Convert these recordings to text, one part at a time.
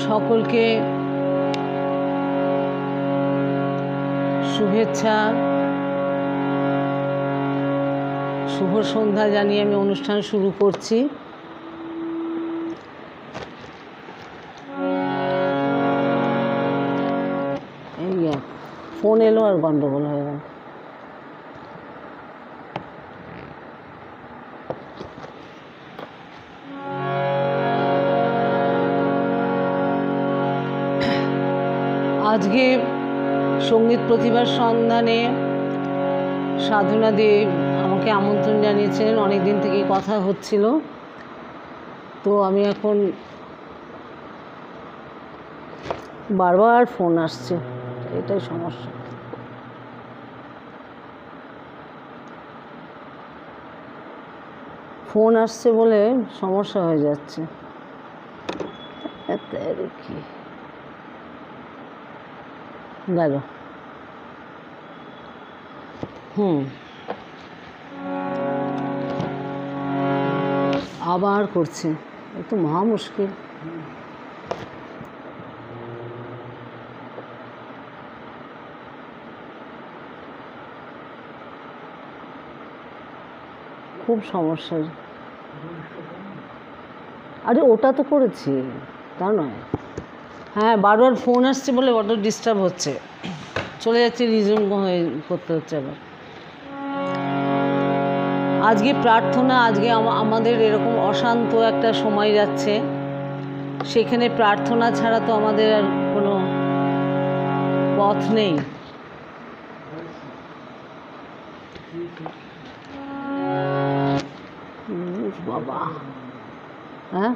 সকলকে শুভেচ্ছা, শুভ সন্ধ্যা জানিয়ে আমি অনুষ্ঠান শুরু করছি। এই ফোন এলো আর গন্ডগোল হয়ে গেল। আজকে সঙ্গীত প্রতিভার সন্ধানে সাধনা দেব আমাকে আমন্ত্রণ জানিয়েছিলেন, অনেক দিন থেকেই কথা হচ্ছিল। তো আমি এখন বারবার ফোন আসছে, এটাই সমস্যা। ফোন আসছে বলে সমস্যা হয়ে যাচ্ছে। কি গেল? আবার করছে, এ তো মহা মুশকিল। খুব সমস্যা। আরে ওটা তো করেছি, তা নয়। হ্যাঁ, বারবার ফোন আসছে বলে বড্ড ডিস্টার্ব হচ্ছে, চলে যাচ্ছে, রিজিউম করতে হচ্ছে আবার। আজকে প্রার্থনা, আজকে আমাদের এরকম অশান্ত একটা সময় যাচ্ছে, সেখানে প্রার্থনা ছাড়া তো আমাদের আর কোনো পথ নেই। বাবা, হ্যাঁ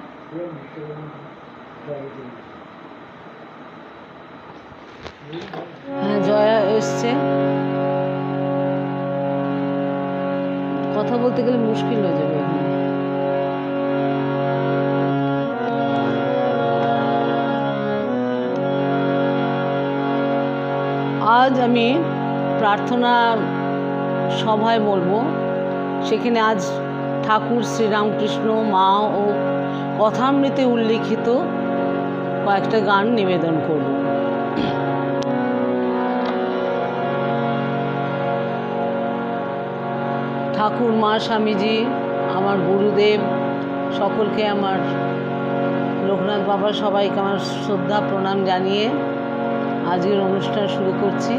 হ্যাঁ, জয়া এসছে। কথা বলতে গেলে মুশকিল হয়ে যাবে এখানে। আজ আমি প্রার্থনা সভায় বলবো, সেখানে আজ ঠাকুর শ্রীরামকৃষ্ণ, মা ও কথামৃতে উল্লিখিত কয়েকটা গান নিবেদন করব। ঠাকুর, মা, স্বামীজি, আমার গুরুদেব, সকলকে আমার, লোকনাথ বাবা, সবাইকে আমার শ্রদ্ধা প্রণাম জানিয়ে আজকের অনুষ্ঠান শুরু করছি।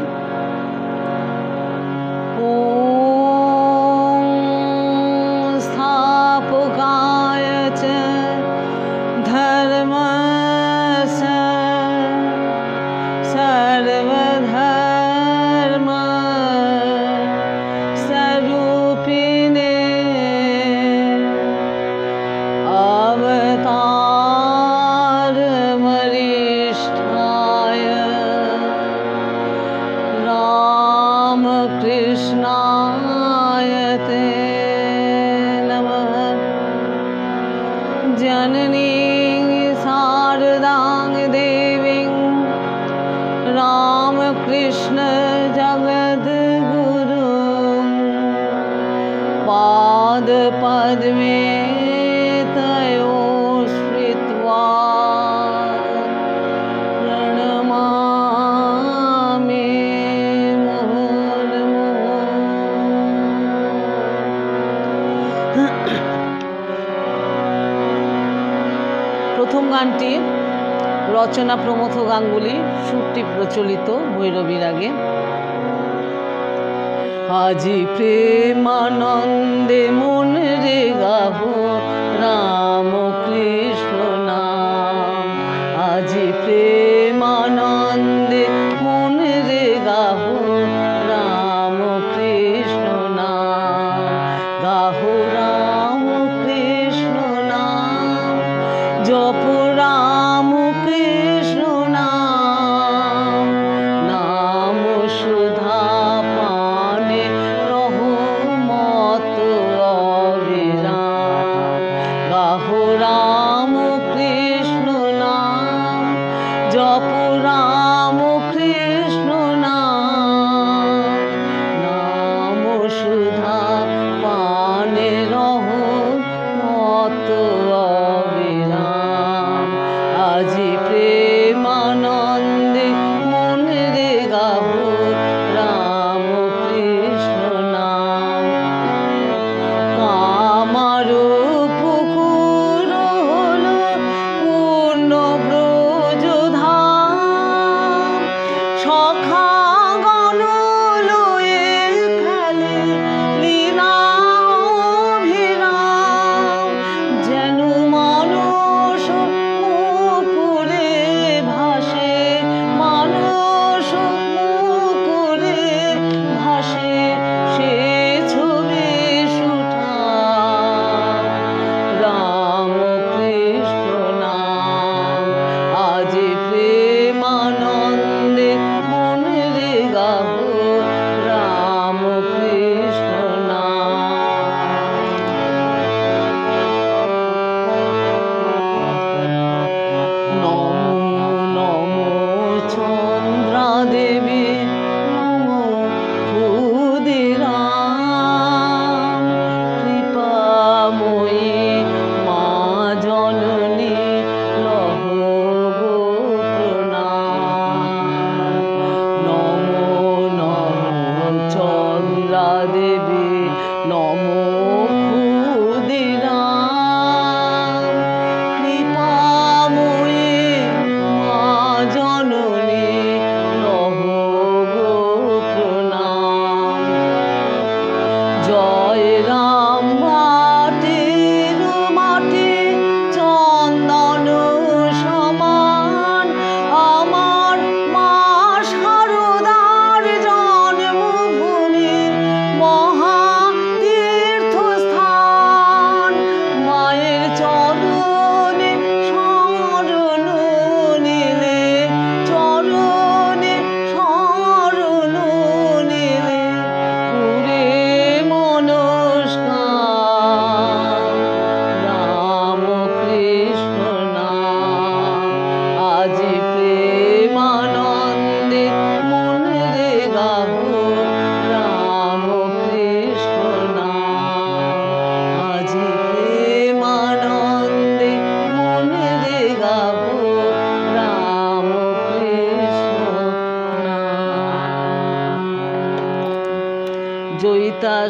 ওম স্থাপকায় চ ধর্মস্য সর্বধর্ম স্বরূপিণে অবতার বরিষ্ঠায় রামকৃষ্ণায় তে নমঃ। জননীং শারদাং দেবীং রামকৃষ্ণ জগদ্গুরুং পাদপদ্মে তয়োঃ স্মৃত্বা প্রণমামি মুহুর্মুহুঃ। প্রথম গানটি রচনা প্রমথ গাঙ্গুলি, সুরটি প্রচলিত ভৈরবী রাগে। আজি প্রেমানন্দে মন রে গাবো রাম কৃষ্ণ নাম, আজি প্রেমানন্দে মন রে গাবো রাম কৃষ্ণ নাম, গাহো রাম কৃষ্ণ নাম, জপ রাম কৃষ্ণ নাম, নাম সুধা পানে রহমত অবিরাম।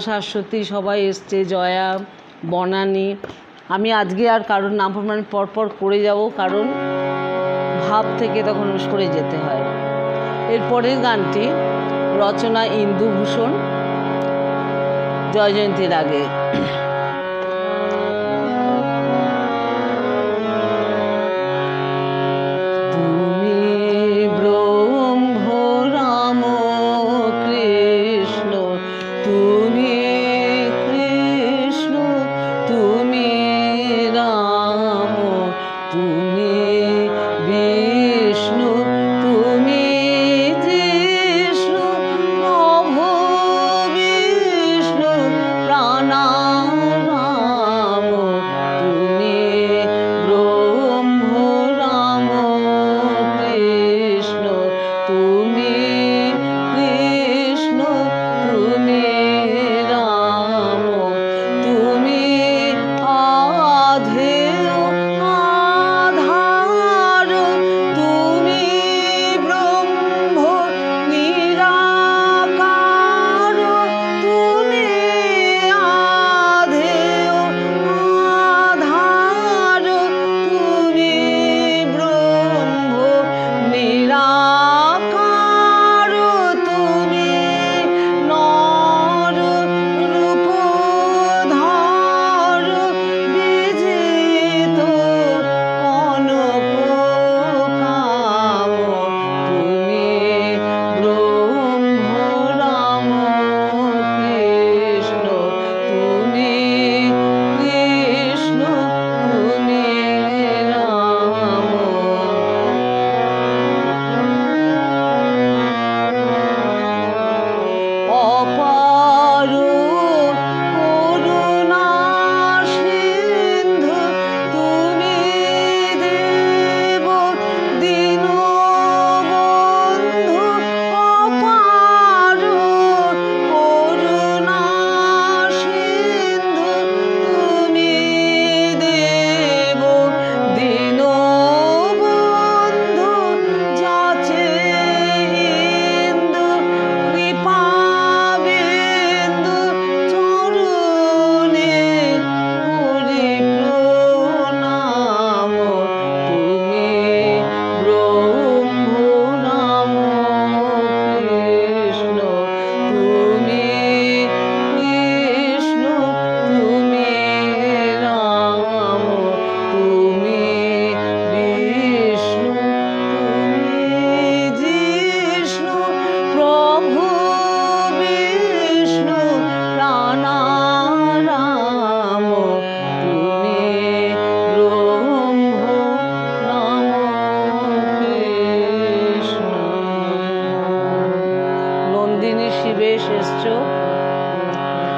শাশ্বতী সবাই এসছে, জয়া, বনানী। আমি আজকে আর কারোর নাম প্রমাণ পরপর করে যাব, কারণ ভাব থেকে তখন সরে যেতে হয়। এর পরের গানটি রচনা ইন্দুভূষণ, জয়জয়ন্তীর আগে।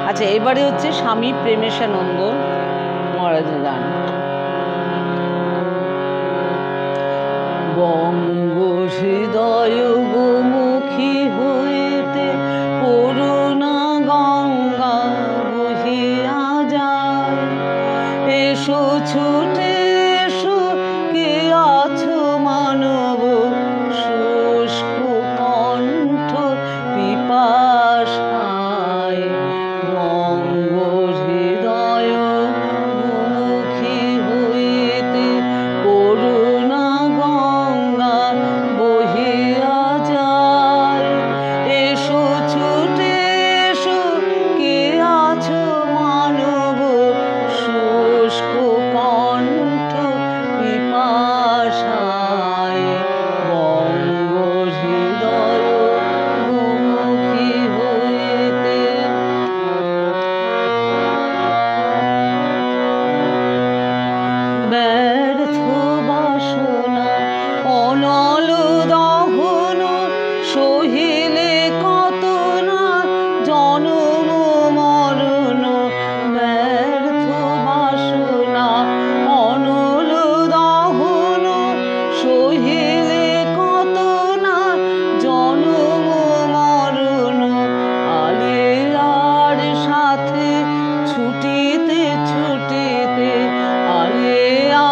আচ্ছা, এবারে হচ্ছে স্বামী প্রেমেশানন্দ মহারাজের গান। বঙ্গ হৃদয় গোমুখী হইতে করুণা গঙ্গা বহিয়া যায়, এসো ছুটে এসো, কে আছো মানব শুষ্ক কণ্ঠ পিপাসায়। বঙ্গ হৃদয় গোমুখী হইতে করুণা গঙ্গা বহিয়া যায়, এসো ছুটে এসো, কে আছো মানব শুষ্ক কণ্ঠ পিপাসায়। বঙ্গ হৃদয় গোমুখী হইতে ব্যর্থ বাসনা অনল দহন, সহিলে কত না জনম মরণ। ব্যর্থ বাসনা অনল দহন, সহিলে কত না জনম মরণ। আলেয়ার সাথে ছুটিতে ছুটিতে, আলেয়া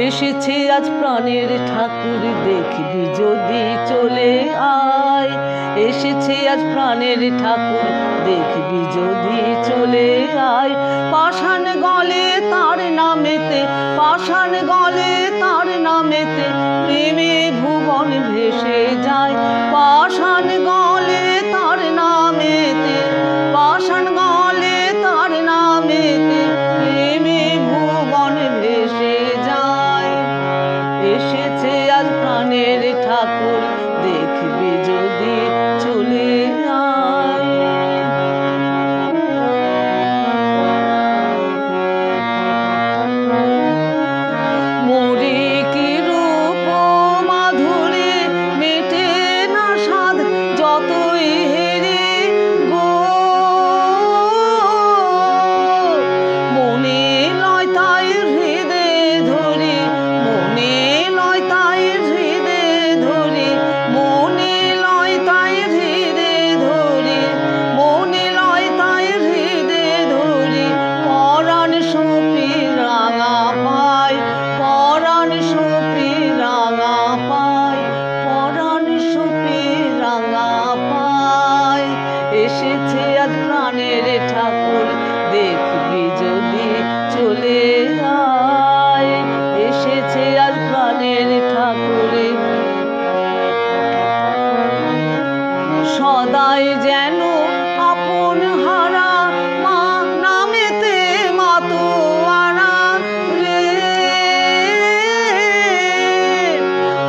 এসেছে আজ প্রাণের ঠাকুর দেখবি যদি চলে আয়, এসেছে আজ প্রাণের ঠাকুর দেখবি যদি চলে আয়। পাষাণ গলে তার নামেতে, পাষাণ গলে তার নামেতে প্রেমে ভুবন ভেসে যায়। পাষাণ গলে তার নামেতে, পাষাণ গলে তার নামেতে প্রেমে ভুবন ভেসে যায়। এসেছে আজ প্রাণের ঠাকুর দেখবি যদি চলে আয়। মোরে কি রূপ মাধুরী মেটে না সাধ যতই হেরে গো, মনে লয় তাই হৃদে ধরে, মনে লয় তাই হৃদে ধরে, মনে লয় তাই হৃদে ধরে, মনে লয় তাই হৃদে ধরে। পরাণ সপি রাঙা পায়, পরাণ সপি রাঙা পায়, পরাণ সপি রাঙা পায়। এসেছে আজ প্রাণের ঠাকুর দেখবি যদি চলে আয়, এসেছে আজ প্রাণের ঠাকুরে। সদাই যেন আপন হারা মা নামেতে মাতোয়ারা রে,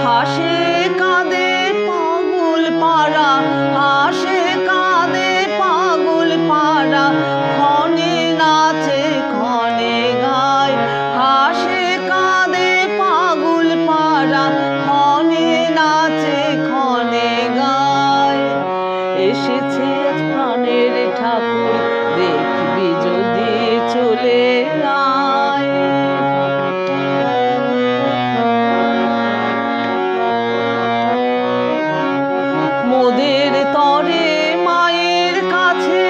হাসে কাঁদে পাগল পাড়া, হাসে কাঁদে পাগল পাড়া, ক্ষণে নাচে ক্ষণে গায়। হাসে কাঁদে পাগল পাড়া, ক্ষণে নাচে ক্ষণে গায়। এসেছে আজ প্রাণের ঠাকুর দেখবি যদি চলে আয়। মোদের তরে মায়ের কাছে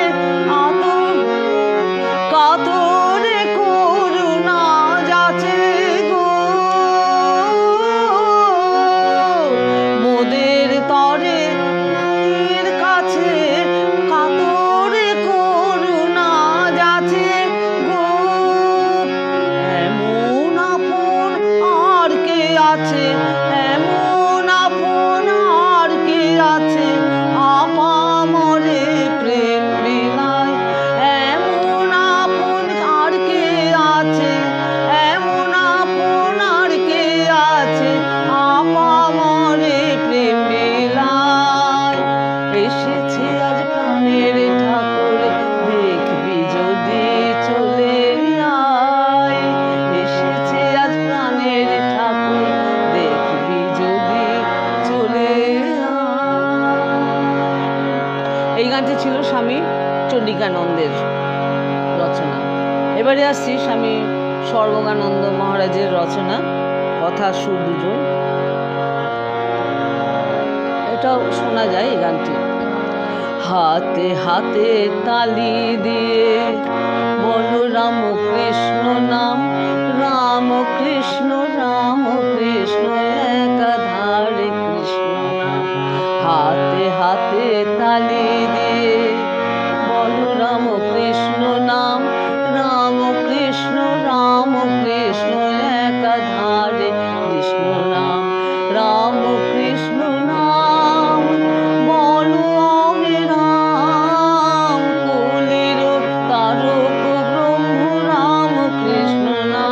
কাতরে করুণা যাচে গো, মোদের তরে মায়ের কাছে কাতরে করুণা যাচে গো। এমন আপন আর কে আছে, এমন আপন আর কে আছে আপামরে প্রেম বিলায়। এমন আপন আর কে আছে, এমন আপন আর কে আছে আপামরে প্রেম বিলায়। এসেছে আজ প্রাণের ঠাকুর দেখবি যদি চলে আয়, এসেছে আজ প্রাণের ঠাকুর দেখবি যদি চলে আয়। এই গানটি ছিল স্বামী চন্ডিকানন্দের রচনা। এবারে আসছি স্বামী সর্বজ্ঞানন্দ মহারাজের রচনা, কথা সুর দুজন। এটাও শোনা যায় এই গানটি। হাতে হাতে তালি দিয়ে বলো রাম কৃষ্ণ নাম, রাম কৃষ্ণ রাম কৃষ্ণ একাধারে কৃষ্ণ নাম। হাতে হাতে তালি দিয়ে বলো রাম কৃষ্ণ নাম, রাম কৃষ্ণ রাম কৃষ্ণ একাধারে কৃষ্ণ নাম। রাম কৃষ্ণ নাম বলো অমে রাম, কলির তারক ব্রহ্ম রাম কৃষ্ণ নাম।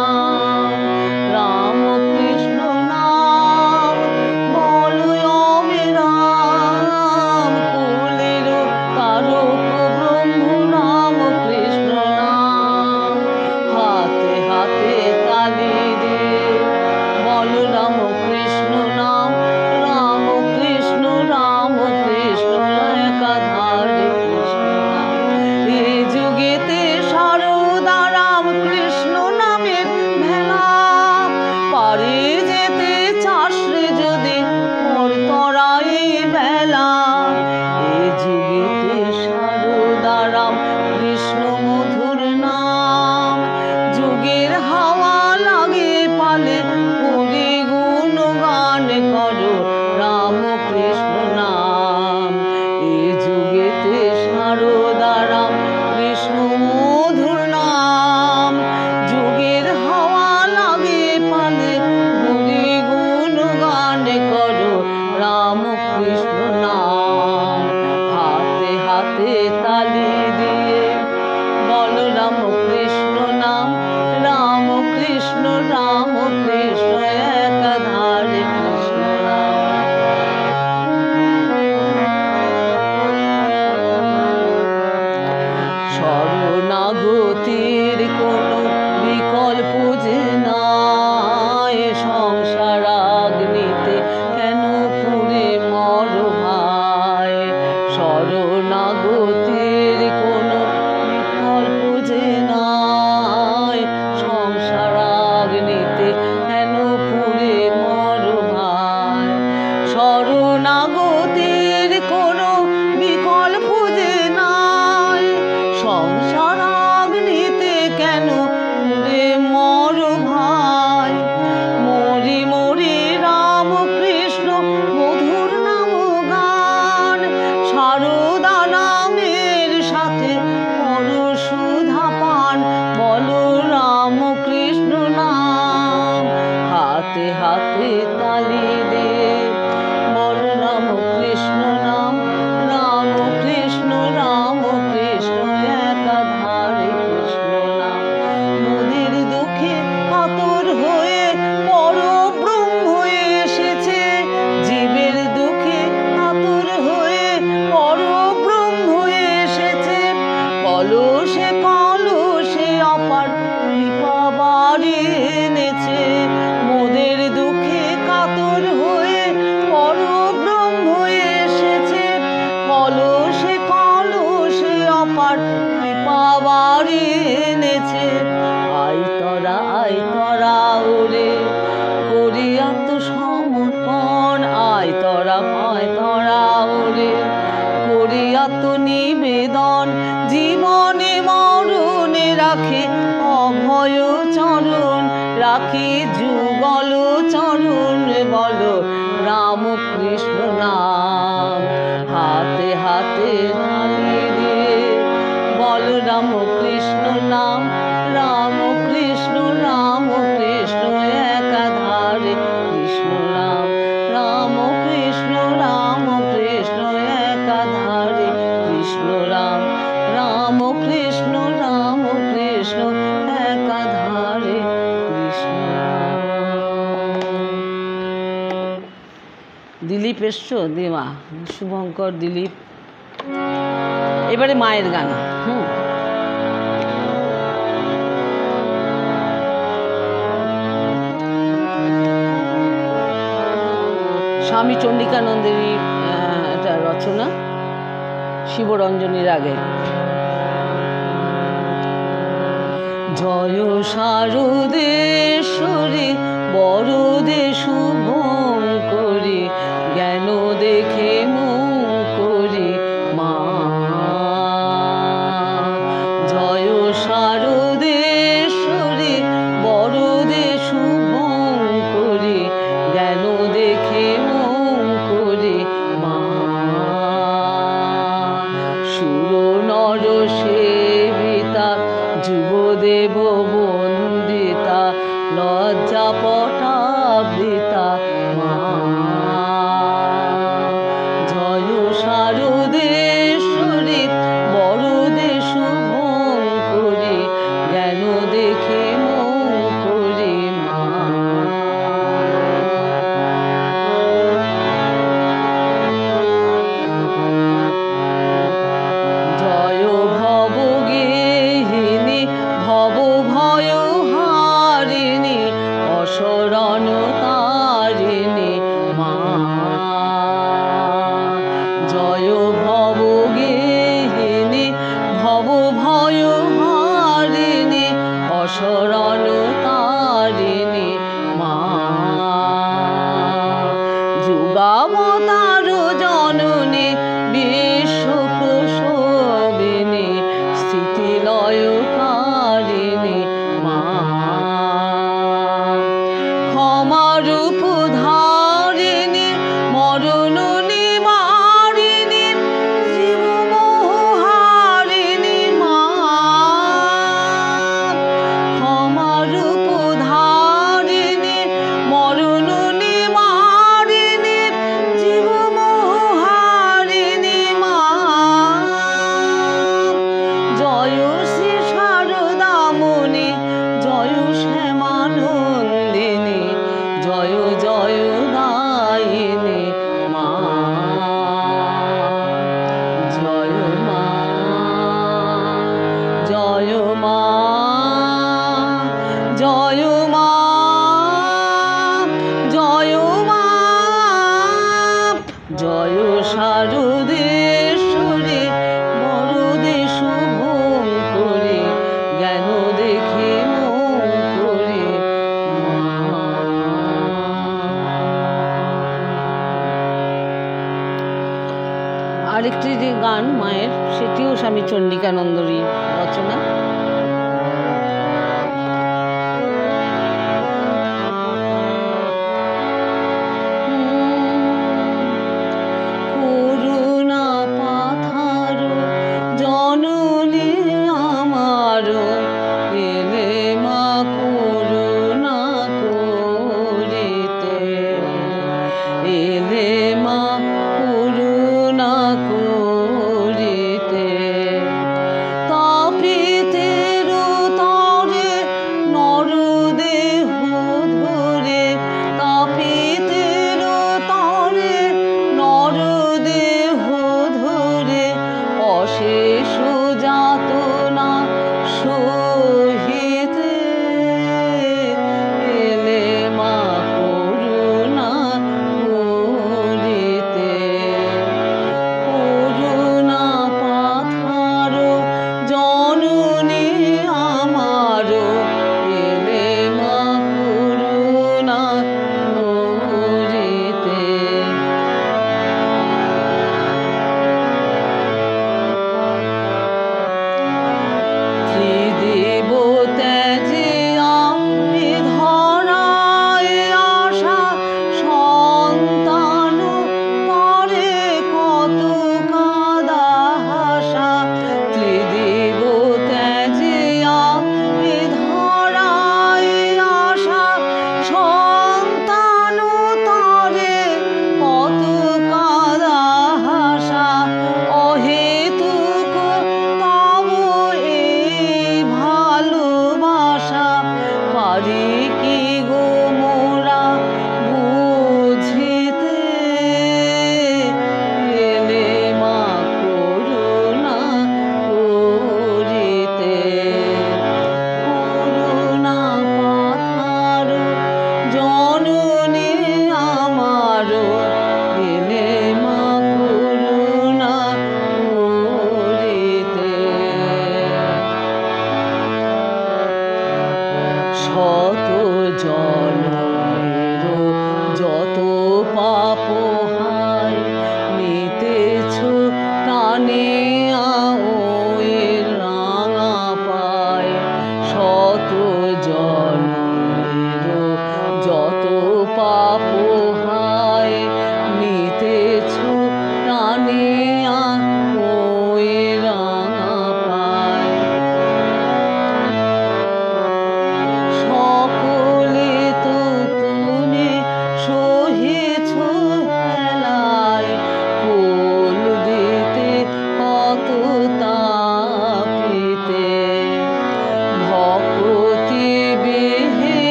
এনেছে, মোদের দুঃখে কাতর হয়ে পরব্রহ্ম এসেছে, কলসে কলসে অপার কৃপা বাড়ি এনেছে। আই তরা ওরে করি আত্মসমর্পণ, আয় তরা ওরে করি আত্মনিবেদন, জীবনে মরণে রাখে অভয় চরণ, রাখি যুগল চরণ, বলো রাম কৃষ্ণ নাম, হাতে হাতে নামি দিয়ে বলো রাম কৃষ্ণ নাম, রাম কৃষ্ণ একাধারে কৃষ্ণ রাম, রাম কৃষ্ণ একাধারে কৃষ্ণ রাম, রাম কৃষ্ণ একাধারে কৃষ্ণ রাম। দিলীপ এসছো? দেওয়া শুভঙ্কর, দিলীপ। এবারে মায়ের গান। স্বামী চণ্ডিকানন্দের একটা রচনা, শিবরঞ্জনীর আগে। জয় শারদেশ্বরী বরদে শুভঙ্করী, জ্ঞান দেখে মন করি মা। জয় শারদেশ্বরী বরদে শুভঙ্করী, জ্ঞান দেখে মন করি মা। সুর নর সেবিতা যুবদেব বন্দিতা, লজ্জা পটাবৃতা মা। জয় শারদেশ্বরী বরদে শুভঙ্করী, জ্ঞান দেখে মন করি মা। জয় ভবগেহিনী ভব ভয় হারিণী, অশরণ তারিণী মা। জয় ভবগেহিনী ভব ভয় হারিণী, অশরণ তারিণী মা। যুগাবতার জননী বিশ্ব প্রসবিনী, স্থিতিলয়কারিণী মা। ক্ষমারূপ ধারিণী মরণ নিবারিণী, জীবমোহারিণী মা। ক্ষমারূপ ধারিণী মরণ নিবারিণী, জীবমোহারিণী মা। জয় শ্রী শারদামণি জয় শ্যামানন্দিনী, জয় জয় দায়িনী মা। জয় মা, জয় মা, জয় মা, জয় মা। জয় শারদেশ্বরী বরদে শুভঙ্করী, জ্ঞান দেখে মন করি মা। আরেকটি যে গান মায়ের, সেটিও স্বামী চণ্ডিকানন্দেরই রচনা। করুণা পাথার জননী আমার, এলে মা করুণা করিতে, এলে মা করুণা করিতে। তাপিত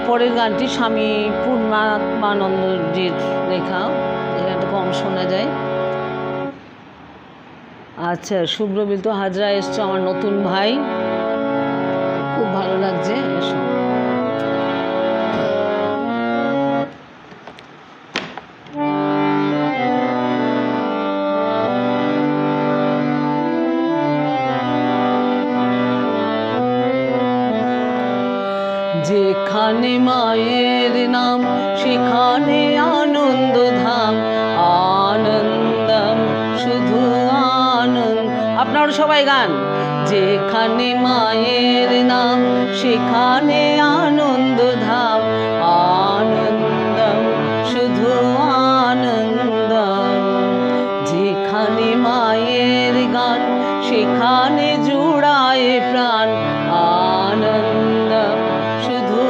পরের গানটি স্বামী পূর্ণাত্মানন্দজির লেখা, এই গানটা কম শোনা যায়। আচ্ছা, শুভ্রবিত হাজরা এসছে, আমার নতুন ভাই, খুব ভালো লাগছে। এসো। যেখানে মায়ের নাম সেখানে আনন্দ ধাম, আনন্দম শুধু আনন্দ। আপনারা সবাই গান। যেখানে মায়ের নাম সেখানে আনন্দ ধাম, আনন্দম শুধু আনন্দম। যেখানে মায়ের গান সেখানে জুড়ায় প্রাণ, আনন্দম শুধু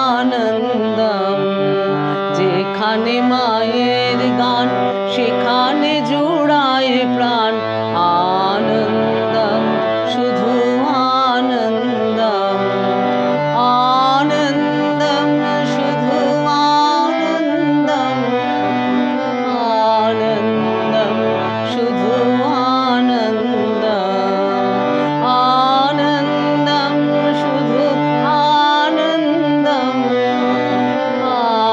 আনন্দম। যেখানে মায়ের গান সেখানে জুড়ায় প্রাণ, আনন্দম শুধু আনন্দম। আনন্দম শুধু আনন্দম, আনন্দম শুধু আনন্দম। আনন্দম শুধু আনন্দম,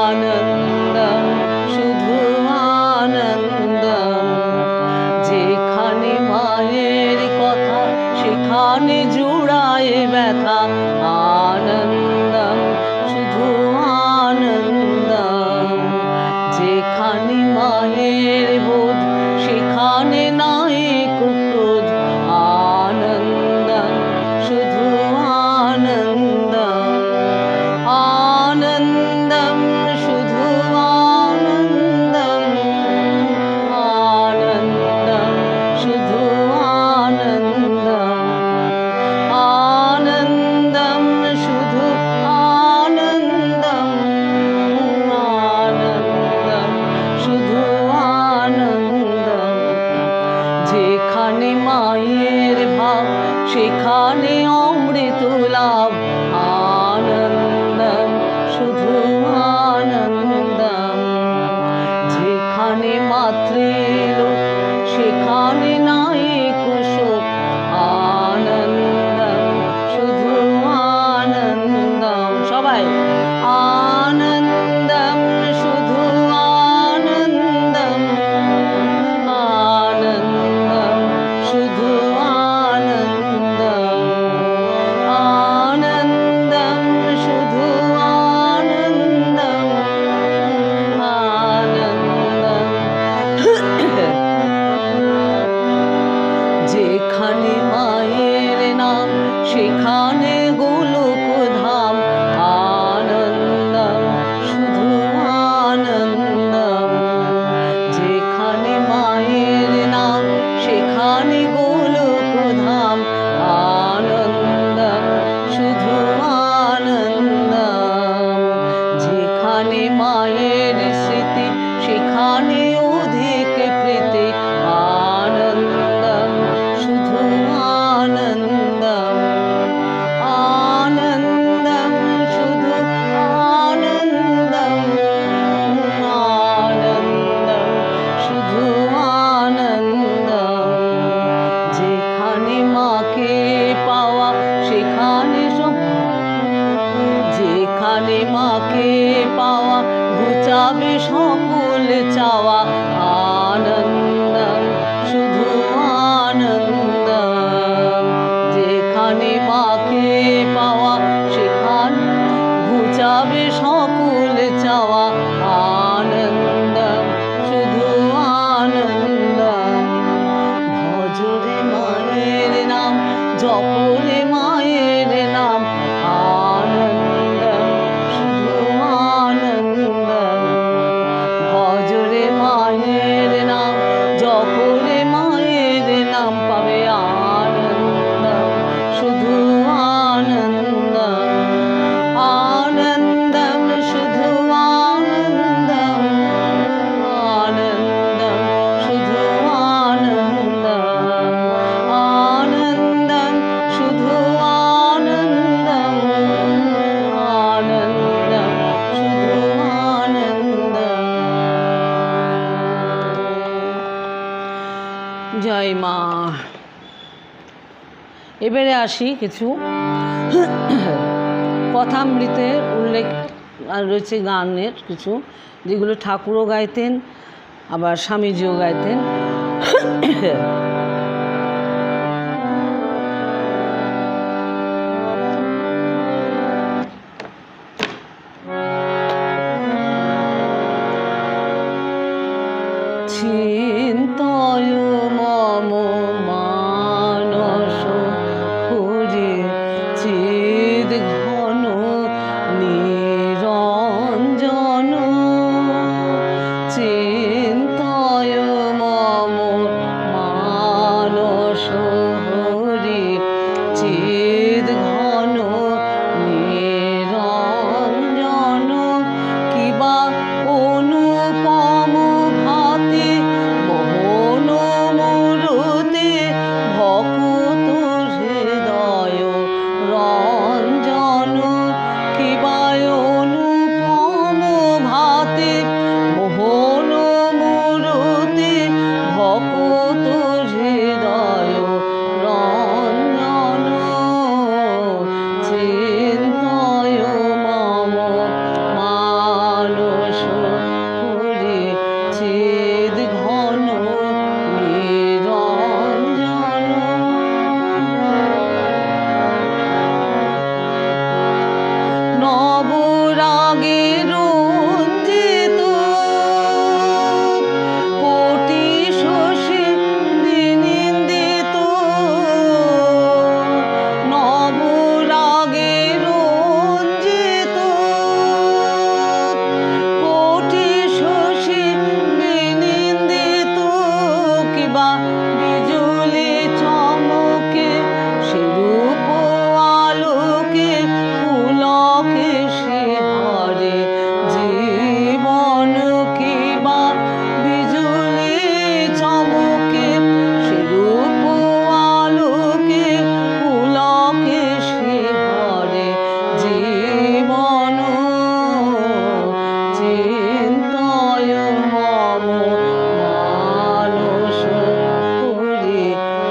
আনন্দম শুধু আনন্দম। যেখানে মায়ের কথা সেখানে জুড়ায় ব্যথা, আনন্দম শুধু আনন্দম। যেখানে মায়ের বোধ সেখানে নাই ক্রোধ, আনন্দম শুধু আনন্দম। আনন্দম শুধু আনন্দম, আনন্দম শুধু আনন্দম। আনন্দম শুধু আনন্দম, আনন্দম শুধু আনন্দম। যেখানে মায়ের ভাব সেখানে অমৃত লাভ, আনন্দম শুধু আনন্দম। যেখানে মাতৃলোক সেখানে নাই কুশোক, আনন্দম শুধু আনন্দম। সবাই আনন্দম শুধু আনন্দম, আনন্দম শুধু আনন্দম। আনন্দম শুধু আনন্দম, আনন্দম। যেখানে মায়ের নাম সেখানে গোলক ধাম, আনন্দম শুধু আনন্দম। যেখানে মায়ের নাম সেখানে গোলক ধাম, আনন্দম শুধু আনন্দম। যেখানে মায়ের স্মৃতি সেখানে অধিক প্রীতি, আনন্দম শুধু আনন্দম। জয় মা। এবারে আসি কিছু কথামৃতের উল্লেখ রয়েছে, গানের কিছু, যেগুলো ঠাকুরও গাইতেন আবার স্বামীজিও গাইতেন। চিন্তয় মম মানস পুরী চিদ ঘন নিরঞ্জন। চিন্তয় মম মানস পুরী চিদ ঘন নিরঞ্জন। কিবা অনুপম ভাতি মোহন মূরতি ভকুত হৃদয় রঞ্জন। কিবা অনুপম ভাতি মোহন মূরতি ভকুত হৃদয় রঞ্জন। চিন্তয় মম মানস পুরী চিদ ঘন নিরঞ্জন। নবরাগে রঞ্জিত কোটি শশী বিনিন্দিত। নবরাগে রঞ্জিত কোটি শশী বিনিন্দিত। কিবা বিজুলি চমকে সেরূপ আলোকে পুলকে শিহরে জীবন। কিবা বিজুলি চমকে সেরূপ আলোকে পুলকে শিহরে জীবন। চিন্তয় মম মানস পুরী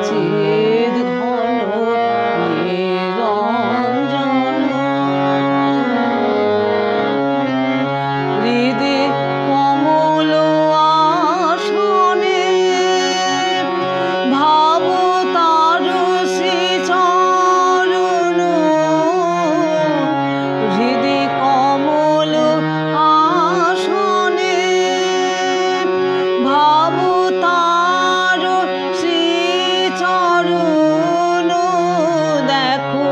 চিদ ঘন নিরঞ্জন। হৃদে কমল আসনে ভাব তার শ্রীচরণ। হৃদে কমল আসনে ভাব তার শ্রীচরণ। দেখো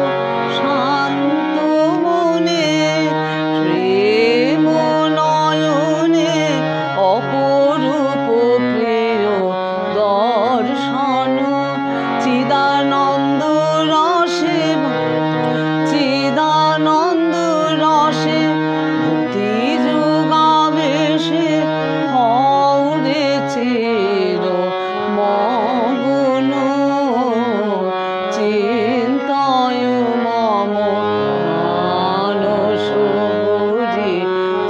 শান্ত মনে প্রেম নয়নে অপরূপ প্রিয় দর্শন। চিদানন্দ রসে চিদানন্দ রসে ভক্তি যোগাবেশে হরে চির মগ্ন। চিন্তয় মম মানস পুরী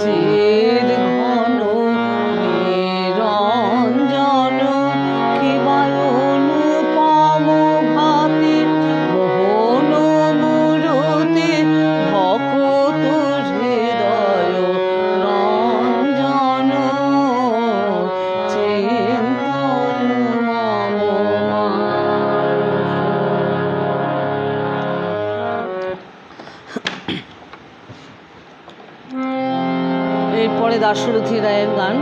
চিদ ঘন নিরঞ্জন। কিবা অনুপম ভাতি মোহন মূরতি ভকুত হৃদয় রঞ্জন। চিন্তয় মম এরপরে দাশরথী রায়ের গান।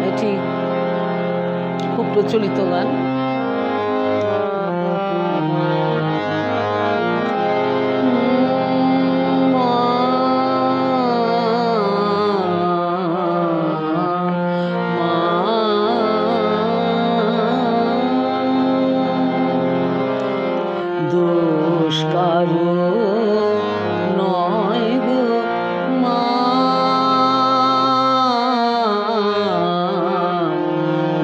এটি খুব প্রচলিত গান। দোষ কারো নয় গো মা,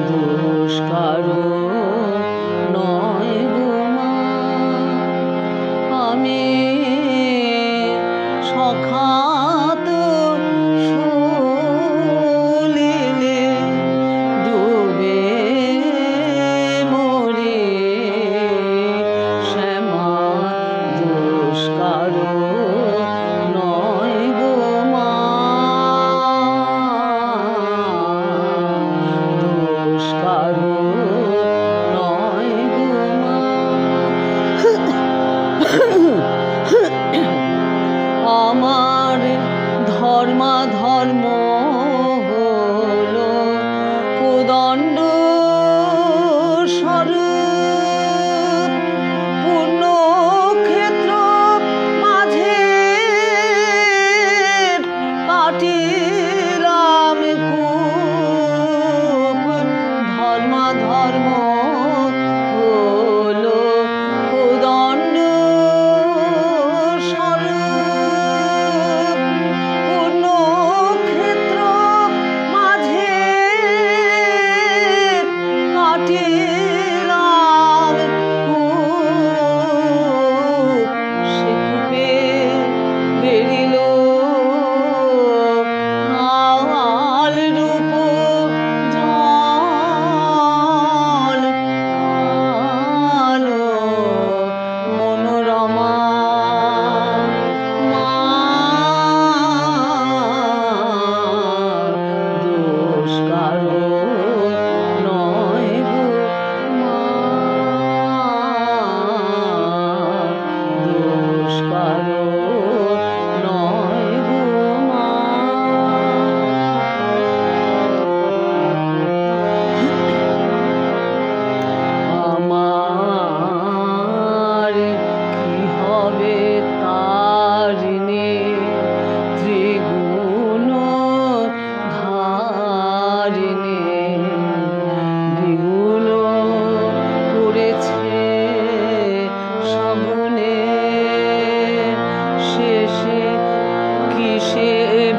দোষ কারো ধর্ম হলো কোদণ্ড স্বরূপ পুণ্যক্ষেত্র মাঝে কাটিলাম কূপ সে কূপে বেরিল লাল রূপ জল আলো মনোরমা মা দোষ কারো নয় গো মা দোষ কারো নয় গো মা আমার কি হবে তারিণী ত্রিগুণ ধারিণী দ্বিগুণ করেছে সগুণে শেষে কিসে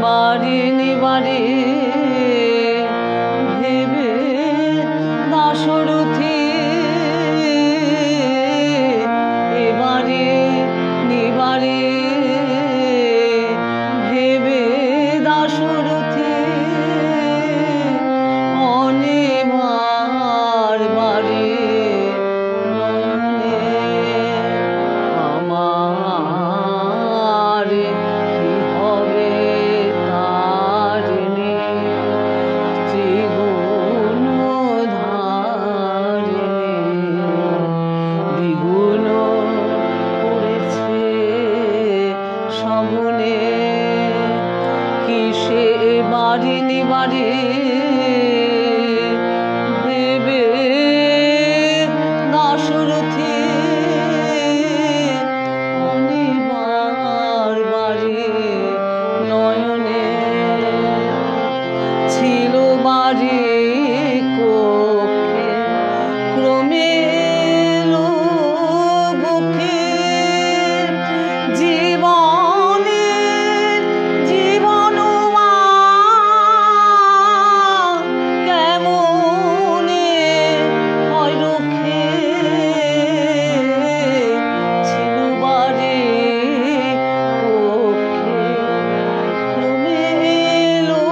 বাড়িনি বাড়ি ভেবে দাশরথী এবারে নিবারে ভেবে দাশরথী অনেবার বারে নয়নে আমার কি হবে তারিণী ত্রিগুণ ধারিণী দ্বিগুণ করেছে সগুণে কিসে বাড়িনি বাড়ি ভেবে দাশরথী অনিবার বাড়ি নয়নে ছিল বাড়ি কক্ষে ক্রমে এলো বুকে জীবনের জীবনমা কেমনে হয় রক্ষে ছিল বাড়ি কক্ষে ক্রমে এলো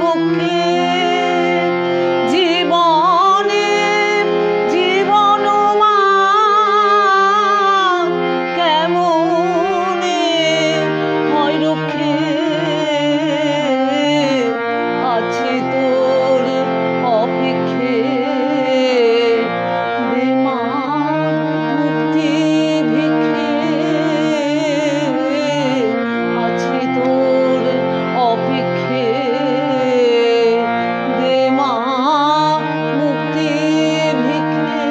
বুকে জীবনের জীবনমা কেমনে হয় রক্ষে আছে তোর অপেক্ষে বেমা মুক্তি ভিক্ষে আছে তোর অপেক্ষে বেমা মুক্তি ভিক্ষে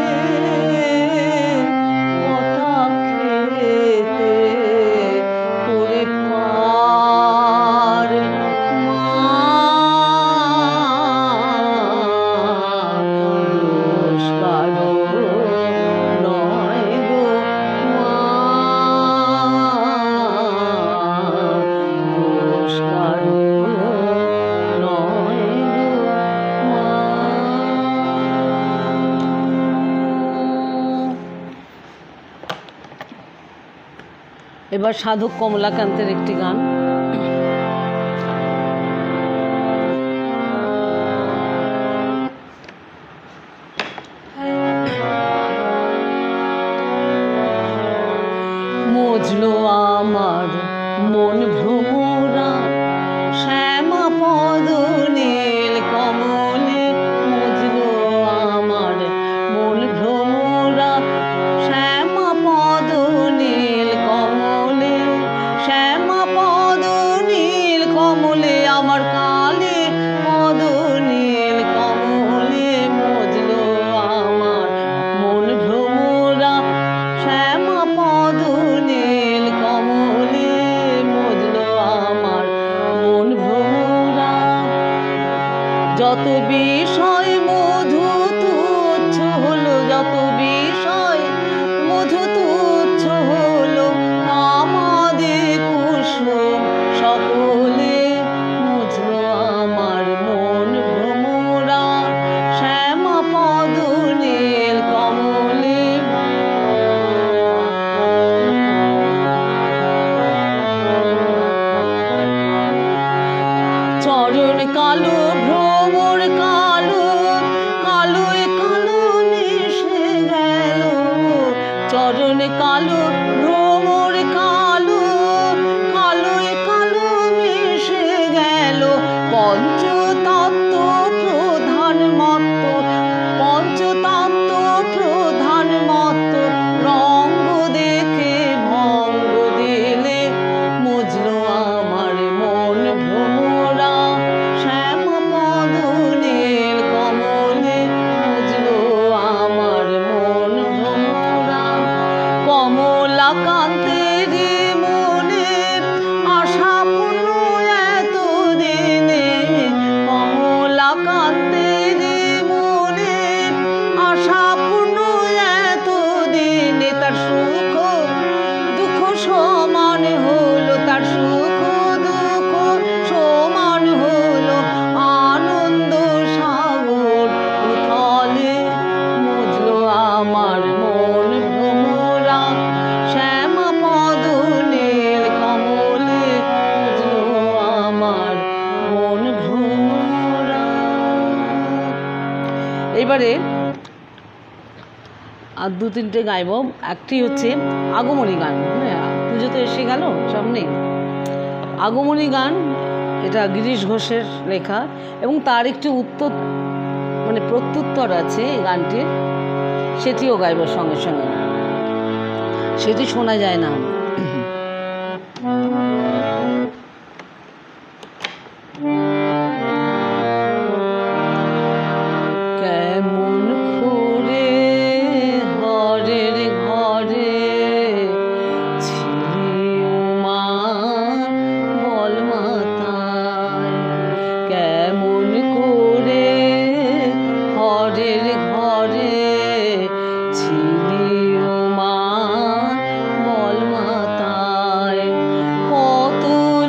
কটাক্ষেতে করে পার মা দোষ কারো নয় গো মা দোষ কারো নয় গো মা। এবার সাধক কমলাকান্তের একটি গান। মজলো আমার মন ভ্রমরা শ্যামা পদ নীল কমলে মজলো আমার মন ভ্রমরা শ্যামা পদ নীল কমলে শ্যামা পদ নীল কমলে আমার কালে পদ নীল কমলে মজলো আমার মন ভ্রমরা শ্যামা পদ নীল কমলে মজলো আমার মন ভ্রমরা যত বিষয় মধু এবারে আর দু তিনটে গাইব। একটি হচ্ছে আগমনী গান, পুজো তো এসে গেল সামনে। আগমনী গান, এটা গিরিশ ঘোষের লেখা এবং তার একটি উত্তর মানে প্রত্যুত্তর আছে এই গানটির, সেটিও গাইব সঙ্গে সঙ্গে, সেটি শোনা যায় না। কেমন করে হরের ঘরে ছিলি মা বল মাতায়, কেমন করে হরের ঘরে ছিলি মা বল মাতায়। কত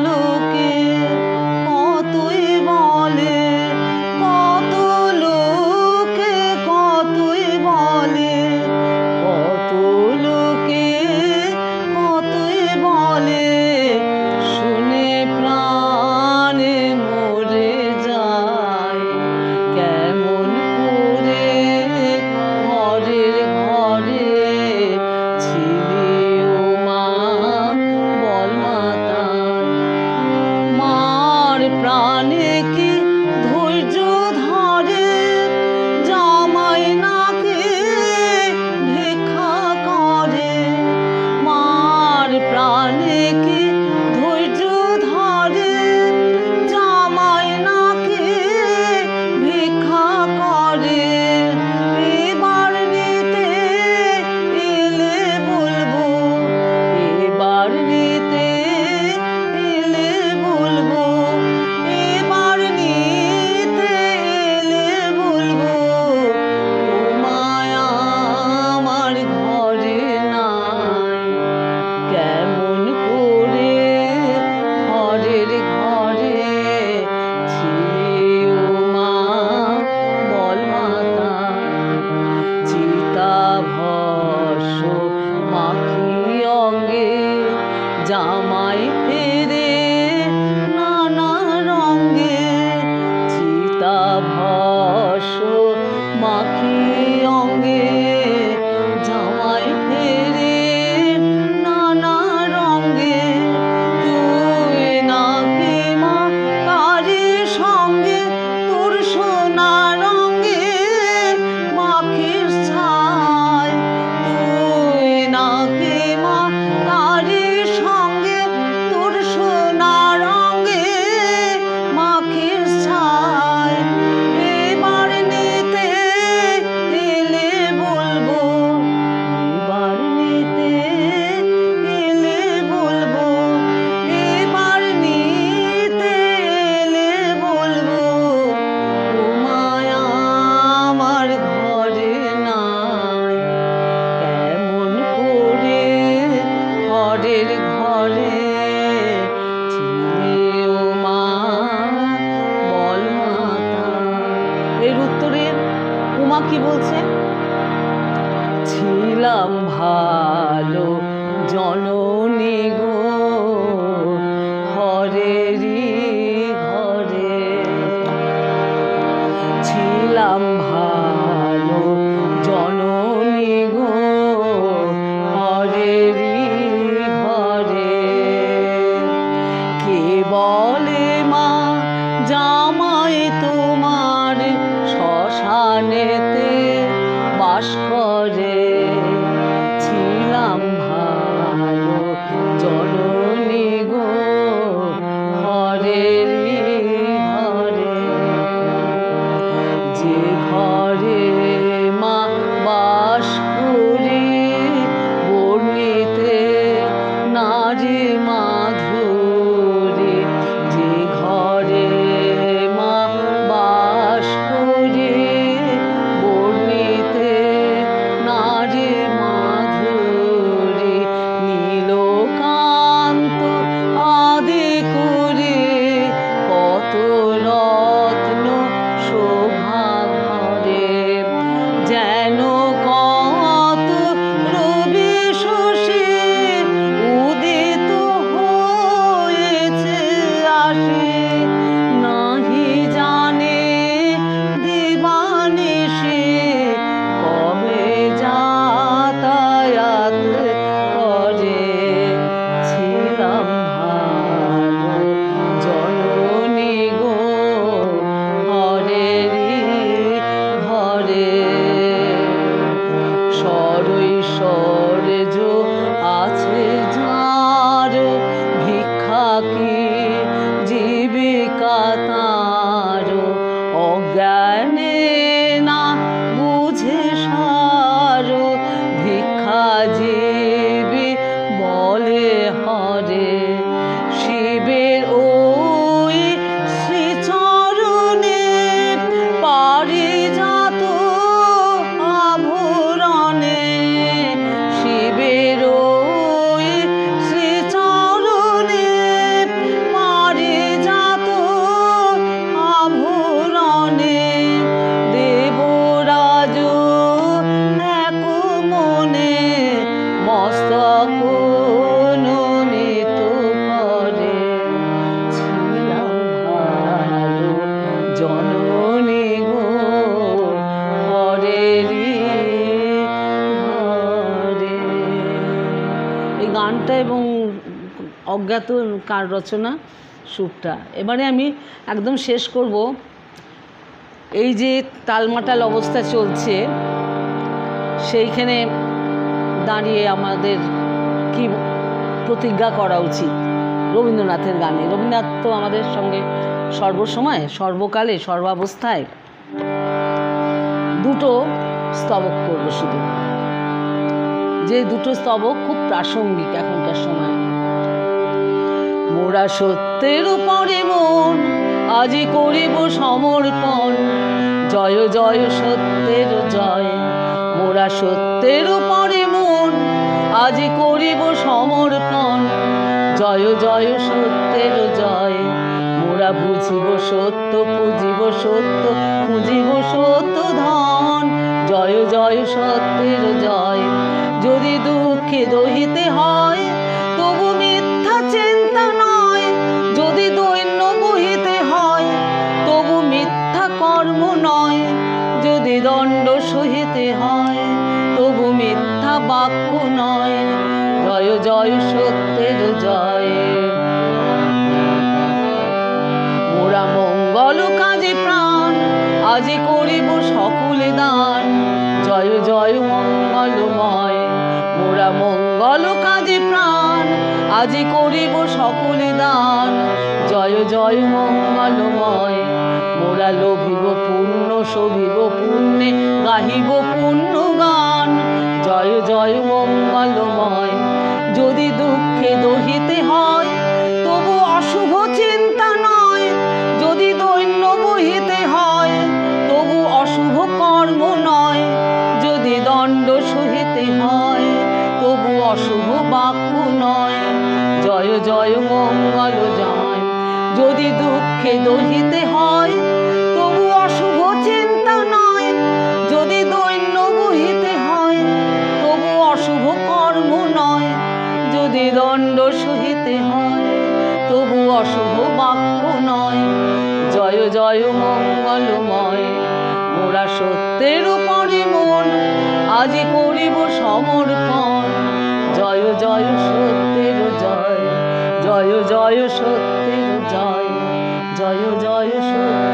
লোকে কতই বলে, কত লোকে কতই বলে, কত লোকে কতই বলে, শুনে প্রাণে মরে যায়। কেমন করে হরের ঘরে ছিলি ও মা বল মাতায়। মার প্রাণে কি ধৈর্য ধরে, জামাই নাকে ভিক্ষা করে। মার প্রাণে কি ধৈর্য ধরে, জামাই নাকে ভিক্ষা করে। এবার নিতে এলে বলবো, এবার নিতে এলে বলবো, এবার নিতে এলে বলবো, তোমায় আমার ঘরে নাই। কেমন করে হরের ঘরে ছিলি ও মা বল মাতায়। চিতা ভস্য মাখি অঙ্গে, জামাই ফেরে নানা রঙ্গে। চিতা ভস্য মাখি অঙ্গে, জামাই ফেরে নানা রঙ্গে। তুই নাকি মা তারি সঙ্গে, তোর সোনা রঙ্গে মাখির ছায়। তুই নাকি মা তারি সঙ্গে, তোর সোনা রঙ্গে মাখির ছায়। এবার নিতে এলে বলবো, এবার নিতে এলে বলবো, এবার নিতে এলে বলবো, তোমায় আমার ঘরে নাই। কেমন করে হরের ঘরে ছিলি ও মা বল মাতায়। এর উত্তরে উমা কি বলছে? ছিলাম ভালো জননী গো হরেরই ঘরে, ছিলাম ভালো জননী গো হরেরই ঘরে। কে বলে মা জামাই তোমার শ্মশানেতে বাস করে, ছিলাম ভালো জননী গো হরেরই ঘরে। যে ঘরে মা বাস করি, বর্ণিতে নারী মাধুরী। যে ঘরে মা বাস করি, বর্ণিতে নারী ঐশ্বর্য আছে যার, ভিক্ষা কি জীবিকা তার, অজ্ঞানে না বুঝে সার, ভিক্ষা জীবী বলে হরে। শিবের ওই শ্রীচরণে পারিজাত আভরণে, শিবের ওই শ্রীচরণে পারিজাত আভরণে, দেবরাজ এক মনে মস্তক নমিত করে। ছিলাম ভালো জননী গো হরেরি হরে। এই গানটা এবং অজ্ঞাত কার রচনা, সুরটা। এবারে আমি একদম শেষ করব। এই যে টালমাটাল অবস্থা চলছে, সেইখানে দাঁড়িয়ে আমাদের কি প্রতিজ্ঞা করা উচিত রবীন্দ্রনাথের গানে। রবীন্দ্রনাথ তো আমাদের সঙ্গে সর্বসময়, সর্বকালে, সর্বাবস্থায়। দুটো স্তবক করবো শুধু, যে দুটো স্তবক খুব প্রাসঙ্গিক এখনকার সময়। মোরা সত্যের উপরে মন আজি করিব সমর্পণ, জয় জয় সত্যের জয়। মোরা সত্যের উপরে মন আজি করিব সমর্পণ, জয় জয় সত্যের জয়। মোরা বুঝিব সত্য, খুঁজিব সত্য, খুঁজিব সত্য ধন, জয় জয় সত্যের জয়। যদি দুঃখে দহিতে হয় তবু মিথ্যা চিন্তা নয়, যদি দৈন্য বহিতে হয় তবু মিথ্যা কর্ম নয়, যদি দণ্ড সহিতে হয় তবু মিথ্যা বাক্য নয়, জয় জয় সত্যের জয়। মোরা মঙ্গল কাজে প্রাণ আজি করিব সকলে দান, জয় জয় মঙ্গলময়। মোরা মঙ্গল কাজে প্রাণ আজি করিব সকলে দান, জয় জয় মঙ্গলময়। মোরা লোভিব পুণ্য, শোভিব পুণ্যে, গাহিব পুণ্য গান, জয় জয় মঙ্গলময়। যদি দুঃখে দহিতে হয় তবু অশুভ চিন্তা নয়, যদি দৈন্য বহিতে হয় তবু অশুভ কর্ম নয়, যদি দণ্ড সহিতে হয় তবু অশুভ বাক্য নয়, জয় জয় মঙ্গল জয়। যদি দুঃখে দহিতে হয় তবু অশুভ চিন্তা নয়, যদি দৈন্য বহিতে হয় তবু অশুভ কর্ম নয়, যদি দণ্ড সহিতে হয় তবু অশুভ বাক্য নয়, জয় জয় মঙ্গলময়। মোরা সত্যের উপরে মন আজি করিব সমর্পণ, জয় জয় সত্যের জয়, জয় জয় সত্যের জয়, জয় জয় সত্য।